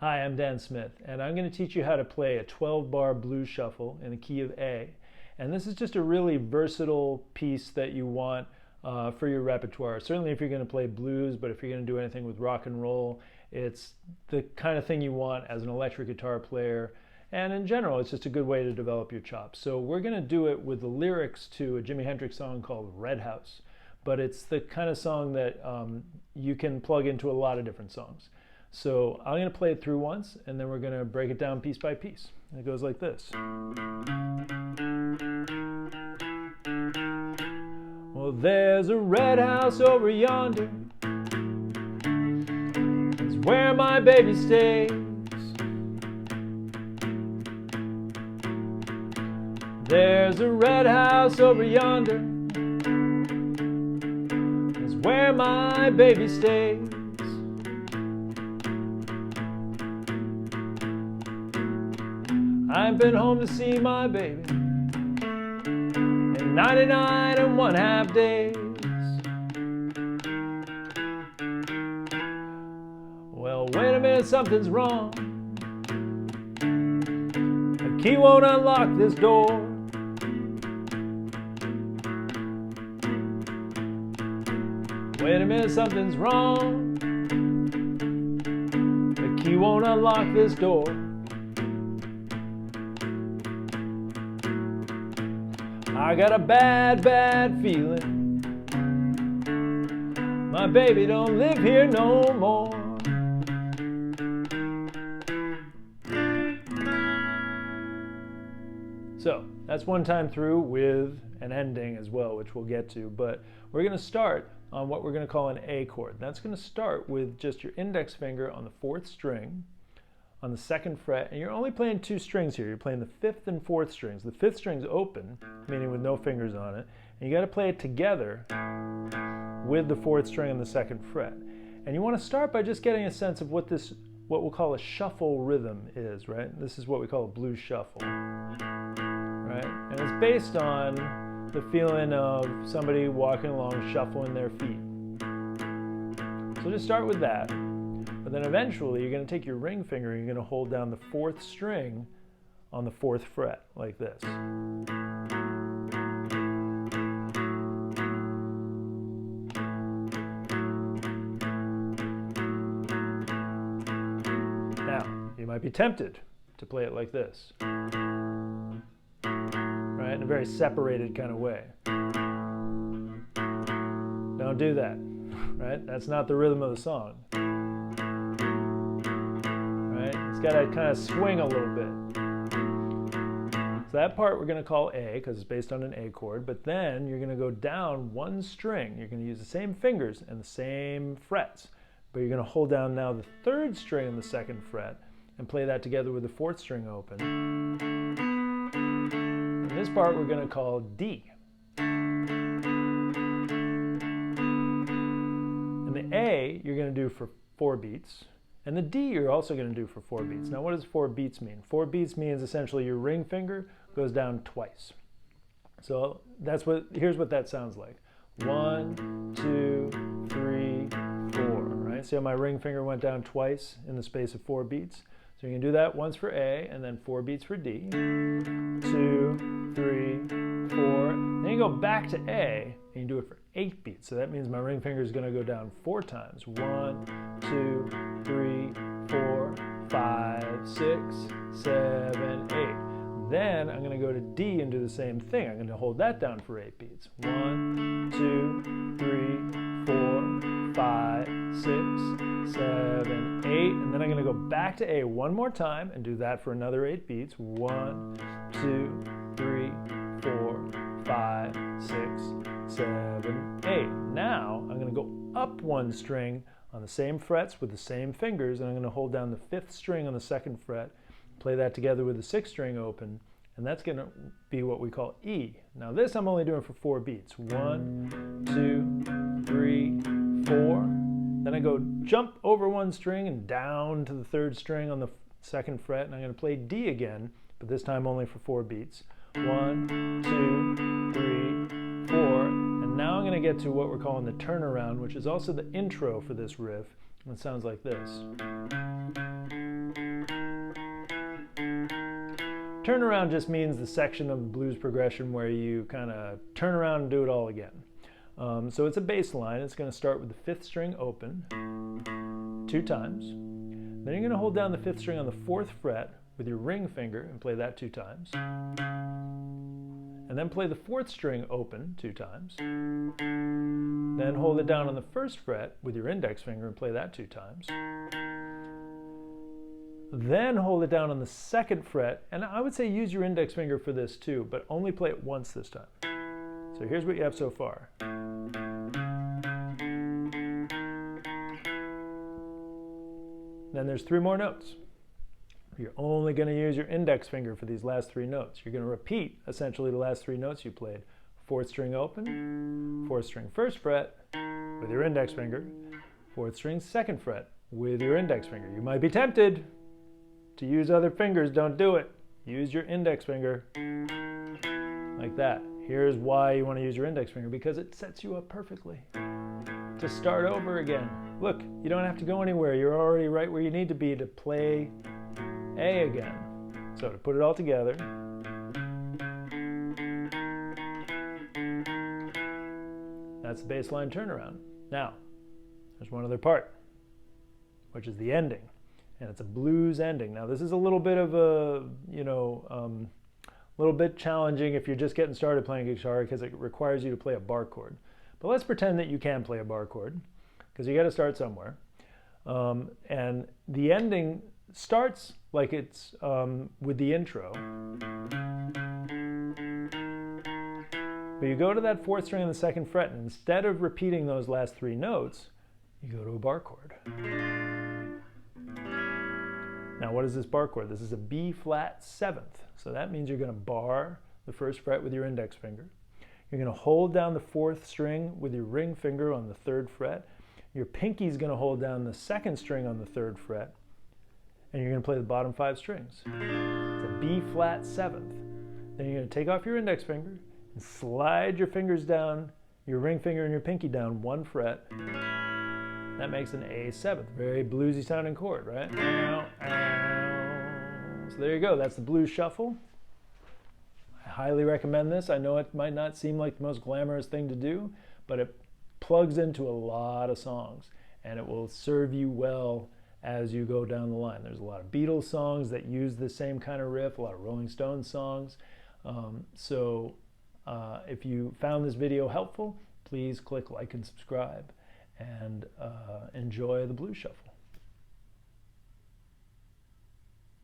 Hi, I'm Dan Smith, and I'm going to teach you how to play a 12-bar blues shuffle in the key of A. And this is just a really versatile piece that you want for your repertoire. Certainly if you're going to play blues, but if you're going to do anything with rock and roll, it's the kind of thing you want as an electric guitar player. And in general, it's just a good way to develop your chops. So we're going to do it with the lyrics to a Jimi Hendrix song called Red House. But it's the kind of song that you can plug into a lot of different songs. So I'm going to play it through once, and then we're going to break it down piece by piece. And it goes like this. Well, there's a red house over yonder. It's where my baby stays. There's a red house over yonder. It's where my baby stays. I've been home to see my baby in 99 1/2 days. Well, wait a minute, something's wrong. The key won't unlock this door. Wait a minute, something's wrong. The key won't unlock this door. I got a bad, bad feeling. My baby don't live here no more. So that's one time through with an ending as well, which we'll get to. But we're going to start on what we're going to call an A chord. That's going to start with just your index finger on the 4th string, on the 2nd fret, and you're only playing 2 strings here. You're playing the 5th and 4th strings. The 5th string's open, meaning with no fingers on it, and you got to play it together with the 4th string and the 2nd fret. And you want to start by just getting a sense of what we'll call a shuffle rhythm is, right? This is what we call a blues shuffle, right? And it's based on the feeling of somebody walking along shuffling their feet. So just start with that. But then eventually you're going to take your ring finger and you're going to hold down the 4th string on the 4th fret, like this. Now, you might be tempted to play it like this, right? In a very separated kind of way. Don't do that, right? That's not the rhythm of the song. It's got to kind of swing a little bit. So that part we're going to call A because it's based on an A chord, but then you're going to go down 1 string. You're going to use the same fingers and the same frets, but you're going to hold down now the 3rd string and the 2nd fret and play that together with the 4th string open. And this part we're going to call D. And the A you're going to do for 4 beats. And the D you're also going to do for 4 beats. Now what does 4 beats mean? 4 beats means essentially your ring finger goes down twice. So here's what that sounds like. 1, 2, 3, 4, right? See how my ring finger went down twice in the space of 4 beats? So you can do that once for A and then 4 beats for D. 2, 3, 4. Then you go back to A and you do it for 8 beats. So that means my ring finger is going to go down 4 times. 1, 2, 3, 4, 5, 6, 7, 8. Then I'm going to go to D and do the same thing. I'm going to hold that down for 8 beats. 1, 2, 3, 4, 5, 6, 7, 8. And then I'm going to go back to A one more time and do that for another 8 beats. 1, 2, 3, 4, 5, 6, 7, 8. Now I'm going to go up 1 string on the same frets with the same fingers, and I'm going to hold down the 5th string on the 2nd fret, play that together with the 6th string open, and that's going to be what we call E. Now this I'm only doing for 4 beats. 1, 2, 3, 4. Then I go jump over 1 string and down to the 3rd string on the 2nd fret, and I'm going to play D again, but this time only for 4 beats. 1, 2, 3, 4, and now I'm going to get to what we're calling the turnaround, which is also the intro for this riff, and it sounds like this. Turnaround just means the section of the blues progression where you kind of turn around and do it all again. So it's a bass line. It's going to start with the 5th string open 2 times. Then you're going to hold down the 5th string on the 4th fret with your ring finger and play that 2 times. And then play the 4th string open 2 times. Then hold it down on the 1st fret with your index finger and play that 2 times. Then hold it down on the 2nd fret, and I would say use your index finger for this too, but only play it once this time. So here's what you have so far. Then there's 3 more notes. You're only going to use your index finger for these last 3 notes. You're going to repeat essentially the last 3 notes you played. 4th string open, 4th string 1st fret with your index finger, 4th string 2nd fret with your index finger. You might be tempted to use other fingers. Don't do it. Use your index finger like that. Here's why you want to use your index finger, because it sets you up perfectly to start over again. Look, you don't have to go anywhere. You're already right where you need to be to play A again. So to put it all together, that's the bass line turnaround. Now, there's one other part, which is the ending. And it's a blues ending. Now this is a little bit of a, little bit challenging if you're just getting started playing guitar, because it requires you to play a bar chord. But let's pretend that you can play a bar chord, because you got to start somewhere. And the ending starts like it's with the intro. But you go to that 4th string on the 2nd fret, and instead of repeating those last 3 notes, you go to a bar chord. Now what is this bar chord? This is a B flat 7th. So that means you're going to bar the 1st fret with your index finger. You're going to hold down the 4th string with your ring finger on the 3rd fret. Your pinky's going to hold down the 2nd string on the 3rd fret. And you're going to play the bottom 5 strings. It's a B flat 7th. Then you're going to take off your index finger and slide your fingers down, your ring finger and your pinky down 1 fret. That makes an A7th. Very bluesy sounding chord, right? So there you go. That's the blues shuffle. I highly recommend this. I know it might not seem like the most glamorous thing to do, but it plugs into a lot of songs, and it will serve you well as you go down the line. There's a lot of Beatles songs that use the same kind of riff, a lot of Rolling Stones songs. If you found this video helpful, please click like and subscribe, and enjoy the blues shuffle.